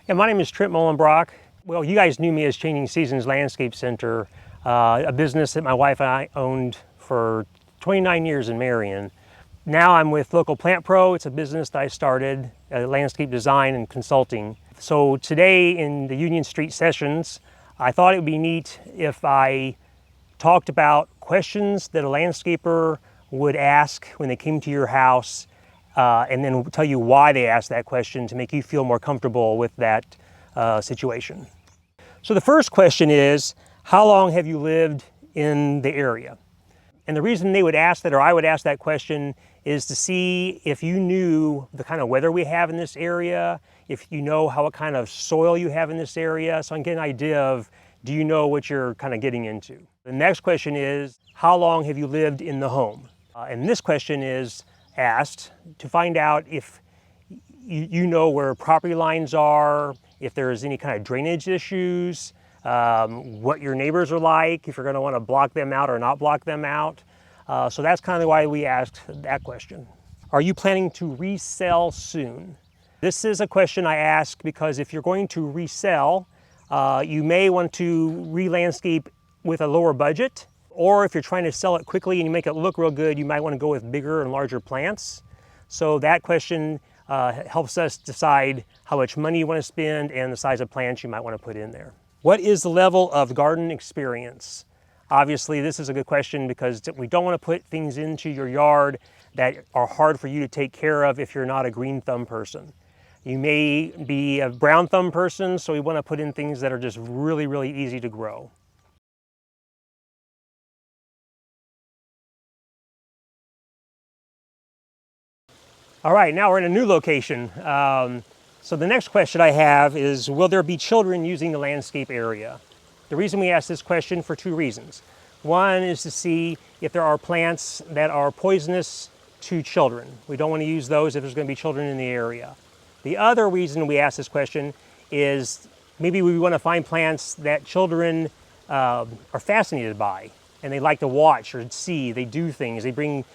Yeah, my name is Trent Mohlenbrock. Well, you guys knew me as Changing Seasons Landscape Center, a business that my wife and I owned for 29 years in Marion. Now I'm with Local Plant Pro. It's a business that I started, landscape design and consulting. So today in the Union Street sessions, I thought it would be neat if I talked about questions that a landscaper would ask when they came to your house, and then tell you why they asked that question to make you feel more comfortable with that situation. So the first question is, how long have you lived in the area? And the reason they would ask that, or I would ask that question, is to see if you knew the kind of weather we have in this area, if you know what kind of soil you have in this area, so I can get an idea of, do you know what you're kind of getting into? The next question is, how long have you lived in the home? And this question is asked to find out if you know where property lines are, if there's any kind of drainage issues, what your neighbors are like, if you're going to want to block them out or not block them out. So that's kind of why we asked that question. Are you planning to resell soon? This is a question I ask because if you're going to resell, you may want to re-landscape with a lower budget, or if you're trying to sell it quickly and you make it look real good, you might want to go with bigger and larger plants. So that question helps us decide how much money you want to spend and the size of plants you might want to put in there. What is the level of garden experience? Obviously, this is a good question because we don't want to put things into your yard that are hard for you to take care of if you're not a green thumb person. You may be a brown thumb person, so we want to put in things that are just really, really easy to grow. All right, now we're in a new location. So the next question I have is, will there be children using the landscape area? The reason we ask this question for two reasons. One is to see if there are plants that are poisonous to children. We don't want to use those if there's going to be children in the area. The other reason we ask this question is maybe we want to find plants that children are fascinated by and they like to watch or see. They do things. They bring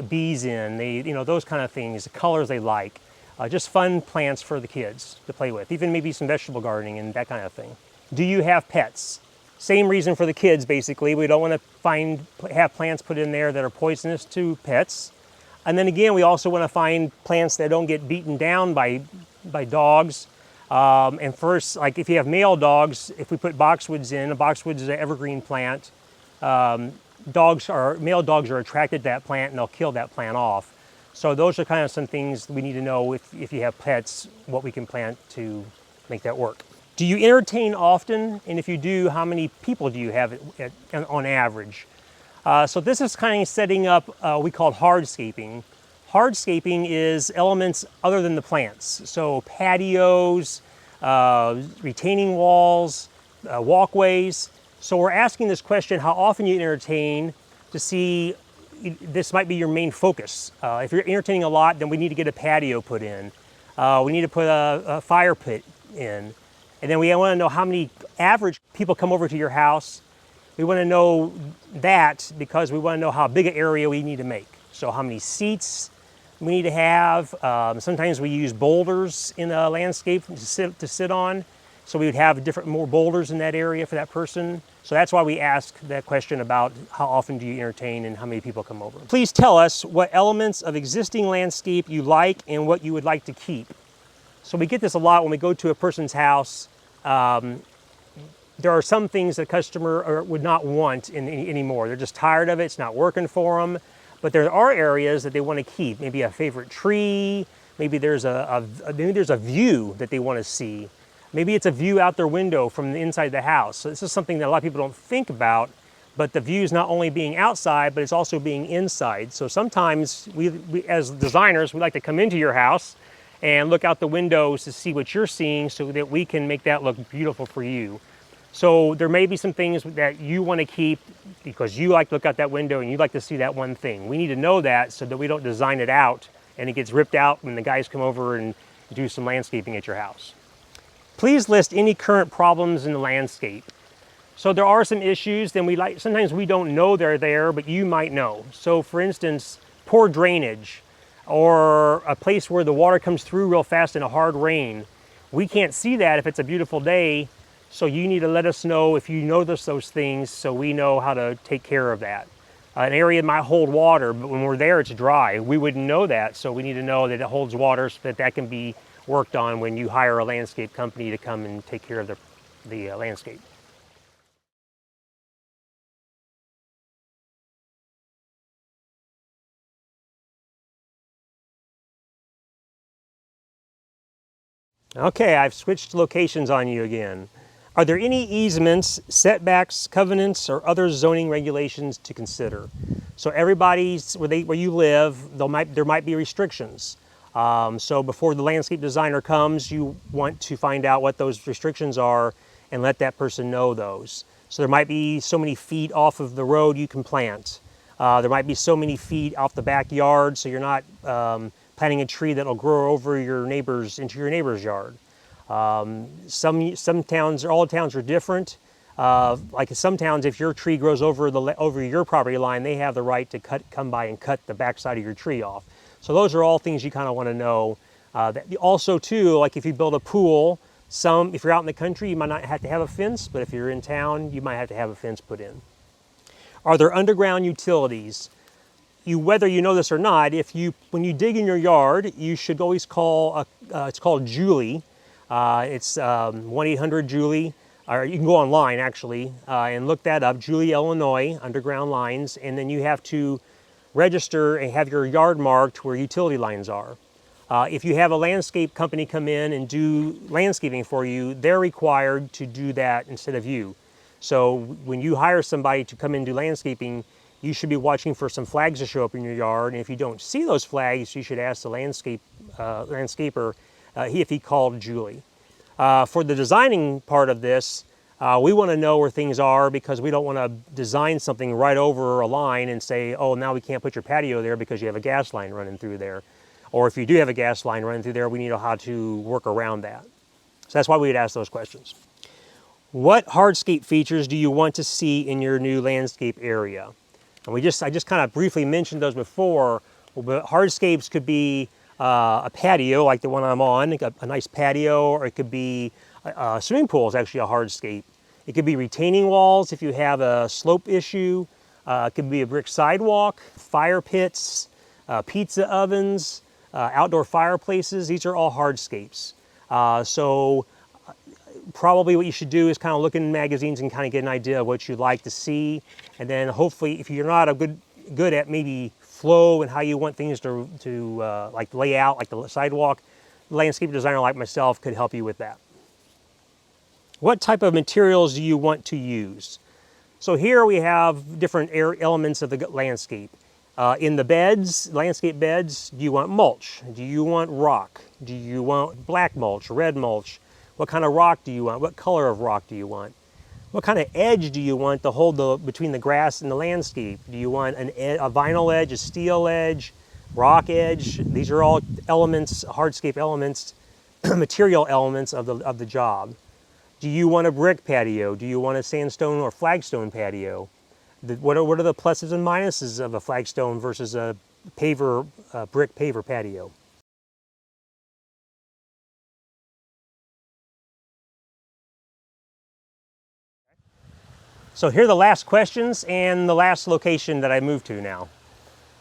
bees in, those kind of things, the colors they like. Just fun plants for the kids to play with, even maybe some vegetable gardening and that kind of thing. Do you have pets? Same reason for the kids, basically. We don't want to have plants put in there that are poisonous to pets. And then again, we also want to find plants that don't get beaten down by dogs. And first, like if you have male dogs, if we put boxwoods in, a boxwood is an evergreen plant, male dogs are attracted to that plant and they'll kill that plant off. So those are kind of some things we need to know if you have pets, what we can plant to make that work. Do you entertain often? And if you do, how many people do you have on average? So this is kind of setting up we call hardscaping. Hardscaping is elements other than the plants. So patios, retaining walls, walkways. So we're asking this question, how often you entertain, to see this might be your main focus. If you're entertaining a lot, then we need to get a patio put in. We need to put a fire pit in. And then we want to know how many average people come over to your house. We want to know that because we want to know how big an area we need to make. So how many seats we need to have. Sometimes we use boulders in a landscape to sit on. So we would have more boulders in that area for that person. So that's why we ask that question about how often do you entertain and how many people come over. Please tell us what elements of existing landscape you like and what you would like to keep. So we get this a lot when we go to a person's house. There are some things that a customer would not want anymore. They're just tired of it, it's not working for them. But there are areas that they want to keep. Maybe a favorite tree, maybe there's a view that they want to see. Maybe it's a view out their window from the inside of the house. So this is something that a lot of people don't think about, but the view is not only being outside, but it's also being inside. So sometimes we as designers, we like to come into your house and look out the windows to see what you're seeing so that we can make that look beautiful for you. So there may be some things that you want to keep because you like to look out that window and you like to see that one thing. We need to know that so that we don't design it out and it gets ripped out when the guys come over and do some landscaping at your house. Please list any current problems in the landscape. So there are some issues, sometimes we don't know they're there, but you might know. So for instance, poor drainage or a place where the water comes through real fast in a hard rain. We can't see that if it's a beautiful day, so you need to let us know if you notice those things so we know how to take care of that. An area might hold water, but when we're there it's dry. We wouldn't know that, so we need to know that it holds water so that that can be worked on when you hire a landscape company to come and take care of the landscape. Okay, I've switched locations on you again. Are there any easements, setbacks, covenants, or other zoning regulations to consider? So everybody's, where you live, there might be restrictions. So before the landscape designer comes, you want to find out what those restrictions are and let that person know those. So there might be so many feet off of the road you can plant. There might be so many feet off the backyard, so you're not planting a tree that'll grow over into your neighbor's yard. Some towns, all towns are different. Like in some towns, if your tree grows over your property line, they have the right to come by and cut the backside of your tree off. So those are all things you kind of want to know. Also too, like if you build a pool, if you're out in the country, you might not have to have a fence, but if you're in town, you might have to have a fence put in. Are there underground utilities? Whether you know this or not, when you dig in your yard, you should always call, it's called Julie. It's 1-800-JULIE, or you can go online actually and look that up, Julie, Illinois, underground lines, and then you have to register and have your yard marked where utility lines are. If you have a landscape company come in and do landscaping for you, they're required to do that instead of you. So when you hire somebody to come in and do landscaping, you should be watching for some flags to show up in your yard, and if you don't see those flags, you should ask the landscaper if he called Julie. For the designing part of this, we want to know where things are because we don't want to design something right over a line and say, oh, now we can't put your patio there because you have a gas line running through there. Or if you do have a gas line running through there, we need to know how to work around that. So that's why we would ask those questions. What hardscape features do you want to see in your new landscape area? And I just kind of briefly mentioned those before, but hardscapes could be a patio like the one I'm on, a nice patio, or it could be a swimming pool is actually a hardscape. It could be retaining walls if you have a slope issue. It could be a brick sidewalk, fire pits, pizza ovens, outdoor fireplaces. These are all hardscapes. So probably what you should do is kind of look in magazines and kind of get an idea of what you'd like to see. And then hopefully, if you're not good at maybe flow and how you want things to like lay out, like the sidewalk, a landscape designer like myself could help you with that. What type of materials do you want to use? So here we have different elements of the landscape. In the beds, landscape beds, do you want mulch? Do you want rock? Do you want black mulch, red mulch? What kind of rock do you want? What color of rock do you want? What kind of edge do you want to hold between the grass and the landscape? Do you want a vinyl edge, a steel edge, rock edge? These are all elements, hardscape elements, material elements of the job. Do you want a brick patio? Do you want a sandstone or flagstone patio? What are the pluses and minuses of a flagstone versus a brick paver patio? So here are the last questions and the last location that I moved to now.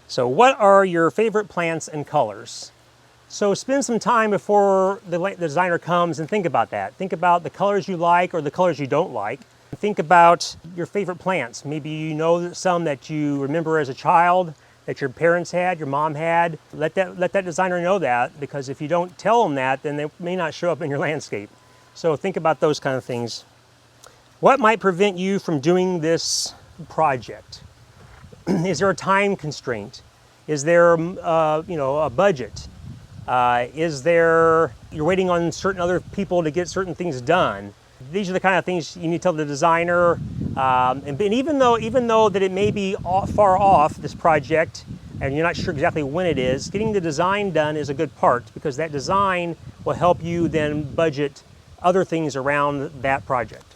So what are your favorite plants and colors? So spend some time before the designer comes and think about that. Think about the colors you like or the colors you don't like. Think about your favorite plants. Maybe you know some that you remember as a child, that your parents had, your mom had. Let that designer know that, because if you don't tell them that, then they may not show up in your landscape. So think about those kind of things. What might prevent you from doing this project? Is there a time constraint? Is there a budget? You're waiting on certain other people to get certain things done? These are the kind of things you need to tell the designer. And even though that it may be far off, this project, and you're not sure exactly when it is, getting the design done is a good part, because that design will help you then budget other things around that project.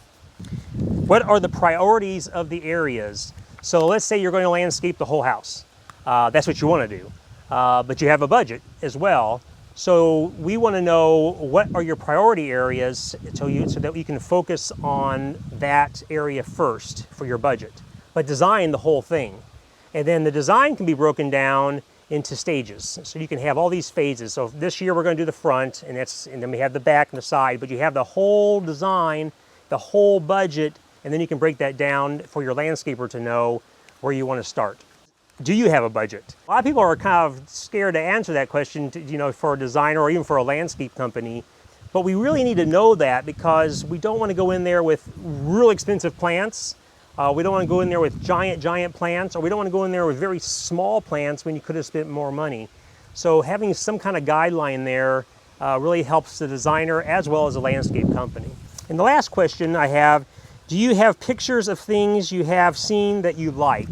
What are the priorities of the areas? So let's say you're going to landscape the whole house. That's what you want to do. But you have a budget as well. So we want to know what are your priority areas so that you can focus on that area first for your budget, but design the whole thing. And then the design can be broken down into stages. So you can have all these phases. So this year we're going to do the front, and then we have the back and the side, but you have the whole design, the whole budget, and then you can break that down for your landscaper to know where you want to start. Do you have a budget? A lot of people are kind of scared to answer that question, for a designer or even for a landscape company. But we really need to know that, because we don't want to go in there with real expensive plants. We don't want to go in there with giant plants, or we don't want to go in there with very small plants when you could have spent more money. So having some kind of guideline there really helps the designer as well as the landscape company. And the last question I have, do you have pictures of things you have seen that you like?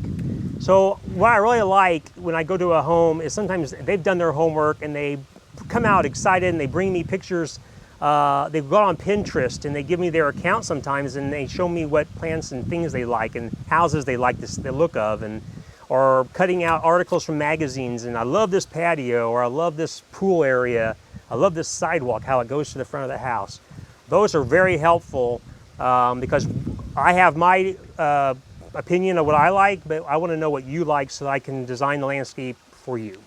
So what I really like when I go to a home is sometimes they've done their homework and they come out excited and they bring me pictures. They've gone on Pinterest and they give me their account sometimes, and they show me what plants and things they like and houses they like the look of, or cutting out articles from magazines, and I love this patio, or I love this pool area, I love this sidewalk, how it goes to the front of the house. Those are very helpful because I have my opinion of what I like, but I want to know what you like so that I can design the landscape for you.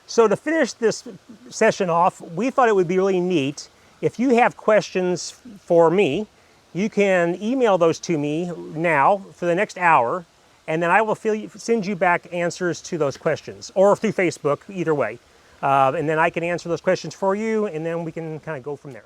So to finish this session off, we thought it would be really neat if you have questions for me. You can email those to me now for the next hour, and then I will send you back answers to those questions, or through Facebook, either way. And then I can answer those questions for you, and then we can kind of go from there.